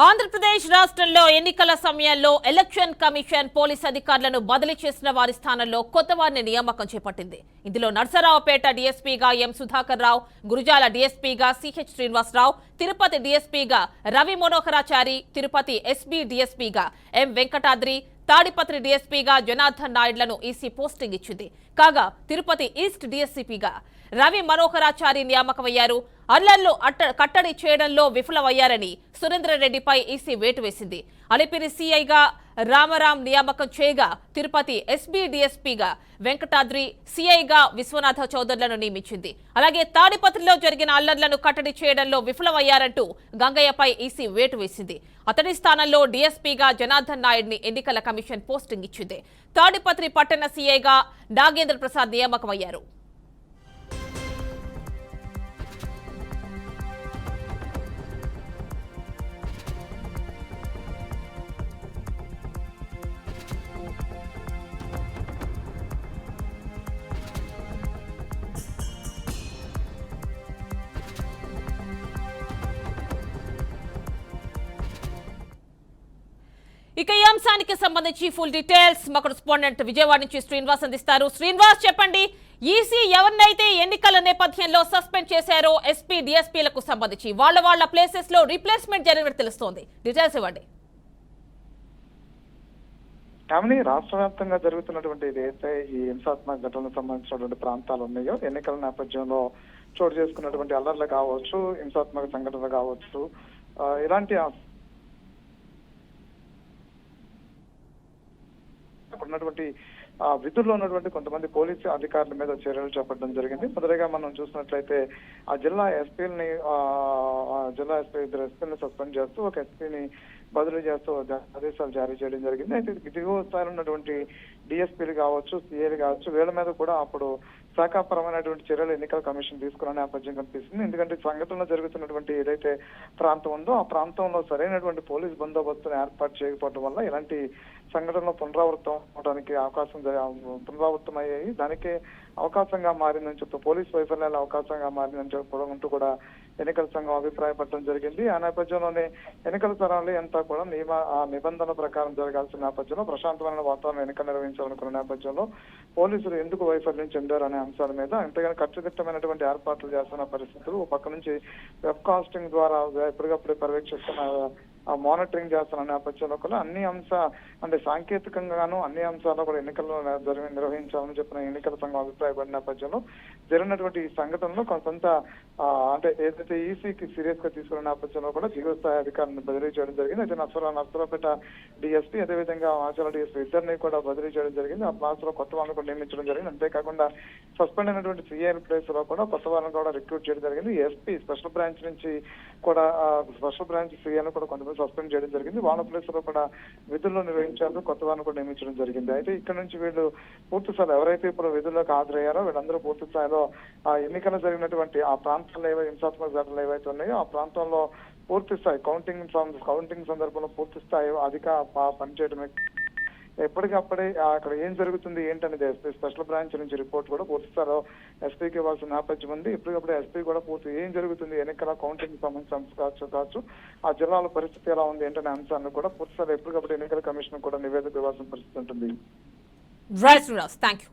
ఆంధ్రప్రదేశ్ రాష్ట్రంలో ఎన్నికల సమయంలో ఎలక్షన్ కమిషన్ పోలీస్ అధికారులను బదిలీ చేసిన వారి స్థానంలో కొత్త వారిని నియామకం చేపట్టింది. ఇందులో నర్సరావుపేట డీఎస్పీగా ఎం సుధాకర్ రావు, గురుజాల డీఎస్పీగా సిహెచ్ శ్రీనివాసరావు, తిరుపతి డీఎస్పీగా రవి మనోహరాచారి, తిరుపతి ఎస్బీ డీఎస్పీగా ఎం వెంకటాద్రి, తాడిపత్రి డీఎస్పీగా జనార్దన్ నాయుడులను ఈసీ పోస్టింగ్ ఇచ్చింది. కాగా తిరుపతి ఈస్ట్ డీఎస్పీగా రవి మనోహరాచారి నియామకమయ్యారు. అల్లర్లు కట్టడి చేయడంలో విఫలమయ్యారని సురేంద్రరెడ్డిపై ఈసీ వేటు వేసింది. అలిపిరి సీఐగా రామరాం నియామకం చేయగా తిరుపతి ఎస్బీ డీఎస్పీగా వెంకటాద్రి, సీఐగా విశ్వనాథ చౌదరులను నియమించింది. అలాగే తాడిపత్రిలో జరిగిన అల్లర్లను కట్టడి చేయడంలో విఫలమయ్యారంటూ గంగయ్యపై ఈసీ వేటు వేసింది. అతడి స్థానంలో డీఎస్పీగా జనార్దన్ నాయుడిని ఎన్నికల కమిషన్ పోస్టింగ్ ఇచ్చింది. తాడిపత్రి పట్టణ సీఐగా నాగేంద్ర ప్రసాద్ నియామకమయ్యారు. ఇక ఈ అంశానికి సంబంధించి ఫుల్ డీటెయిల్స్ మా కరెస్పాండెంట్ విజయవాడ నుంచి శ్రీనివాస్ అందిస్తారు. శ్రీనివాస్, చెప్పండి, ఈసీ ఎవరినైతే ఎన్నికల నేపథ్యంలో సస్పెండ్ చేశారో ఎస్పీ డిఎస్పీలకు సంబంధించి వాళ్ళ ప్లేసెస్ లో రీప్లేస్మెంట్ జరిగినట్టు తెలుస్తోంది. డీటెయిల్స్ ఇవ్వండి. కానీ రాష్ట్ర వ్యాప్తంగా జరుగుతున్నటువంటి ఏదైతే ఈ హింసాత్మక ఘటనలకు సంబంధించినటువంటి ప్రాంతాలు ఉన్నాయో, ఎన్నికల నేపథ్యంలో చోటు చేసుకున్నటువంటి అల్లర్లు కావచ్చు, హింసాత్మక సంఘటనలు కావచ్చు, ఇలాంటి ఉన్నటువంటి విధుల్లో ఉన్నటువంటి కొంతమంది పోలీసు అధికారుల మీద చర్యలు చేపట్టడం జరిగింది. మొదటిగా మనం చూసినట్లయితే ఆ జిల్లా ఎస్పీని ఇద్దరు ఎస్పీని సస్పెండ్ చేస్తూ ఒక ఎస్పీని బదిలీ చేస్తూ ఆదేశాలు జారీ చేయడం జరిగింది. అయితే దిగువ స్థాయిలో ఉన్నటువంటి డిఎస్పీలు కావచ్చు, సిఐలు కావచ్చు, వీళ్ళ మీద కూడా అప్పుడు శాఖాపరమైనటువంటి చర్యలు ఎన్నికల కమిషన్ తీసుకున్న నేపథ్యం కనిపిస్తుంది. ఎందుకంటే సంఘటనలో జరుగుతున్నటువంటి ఏదైతే ప్రాంతం ఉందో ఆ ప్రాంతంలో సరైనటువంటి పోలీస్ బందోబస్తును ఏర్పాటు చేయకపోవడం వల్ల ఇలాంటి సంఘటనలు పునరావృతమయ్యాయి. దానికే అవకాశంగా మారిందని చెప్తూ పోలీస్ వైఫల్యాలు అవకాశంగా మారిందని చెప్పడం కూడా ఎన్నికల సంఘం అభిప్రాయపడడం జరిగింది. ఆ నేపథ్యంలోనే ఎన్నికల తరాలు అంతా కూడా నిబంధనల ప్రకారం జరగాల్సిన నేపథ్యంలో ప్రశాంతమైన వాతావరణం ఎన్నికలు నిర్వహించాలనుకున్న నేపథ్యంలో పోలీసులు ఎందుకు వైఫల్యం చెందారు అనే అంశాల మీద అంతేగాని కట్టుదిట్టమైనటువంటి ఏర్పాట్లు చేస్తున్న పరిస్థితులు, పక్క నుంచి వెబ్ కాస్టింగ్ ద్వారా ఎప్పటికప్పుడు పర్యవేక్షిస్తున్న మానిటరింగ్ చేస్తున్న నేపథ్యంలో కూడా అంటే సాంకేతికంగాను అన్ని అంశాల్లో కూడా ఎన్నికల్లో నిర్వహించాలని చెప్పిన ఎన్నికల సంఘం అభిప్రాయపడిన నేపథ్యంలో జరిగినటువంటి ఈ సంఘటనలో కొంత అంటే ఏదైతే ఈసీకి సీరియస్ గా తీసుకున్న నేపథ్యంలో కూడా దిగువ స్థాయి అధికారులను బదిలీ చేయడం జరిగింది. అయితే నర్సరావుపేట డిఎస్పీ అదేవిధంగా ఆచరణ డిఎస్పీ ఇద్దరిని కూడా బదిలీ చేయడం జరిగింది. ఆ ప్లాస్ లో కొత్త వాళ్ళని కూడా నియమించడం జరిగింది. అంతేకాకుండా సస్పెండ్ అయినటువంటి సిఐఎల్ ప్లేస్ లో కూడా కొత్త వాళ్ళని కూడా రిక్రూట్ చేయడం జరిగింది. ఎస్పీ స్పెషల్ బ్రాంచ్ నుంచి కూడా స్పెషల్ బ్రాంచ్ సిఐను కూడా కొంతమంది సస్పెండ్ చేయడం జరిగింది. వాళ్ళ ప్లేస్ లో కూడా విధుల్లో నిర్వహించారు, కొత్త వారిని కూడా నియమించడం జరిగింది. అయితే ఇక్కడ నుంచి వీళ్ళు పూర్తి స్థాయిలో ఎవరైతే ఇప్పుడు విధుల్లోకి హాజరయ్యారో వీళ్ళందరూ పూర్తి స్థాయిలో ఆ ఎన్నికలు జరిగినటువంటి ఆ ప్రాంతాల్లో ఏవైతే హింసాత్మక ఘటనలు ఏవైతే ఉన్నాయో ఆ ప్రాంతంలో పూర్తి స్థాయి కౌంటింగ్ సందర్భంలో పూర్తి స్థాయి అధిక పనిచేయడమే ఎప్పటికప్పుడే అక్కడ ఏం జరుగుతుంది ఏంటనేది స్పెషల్ బ్రాంచ్ నుంచి రిపోర్ట్ కూడా పూర్తి స్థాయిలో ఎస్పీకి ఇవ్వాల్సిన నేపథ్యం ఉంది. ఎప్పటికప్పుడు ఎస్పీ కూడా పూర్తి ఏం జరుగుతుంది ఎన్నికల కౌంటింగ్ సంబంధించి కావచ్చు ఆ జిల్లాలో పరిస్థితి ఎలా ఉంది ఏంటనే అంశాన్ని కూడా పూర్తి స్థాయిలో ఎప్పటికప్పుడు ఎన్నికల కమిషన్ కూడా నివేదిక ఇవ్వాల్సిన పరిస్థితి ఉంటుంది. Right, thank you.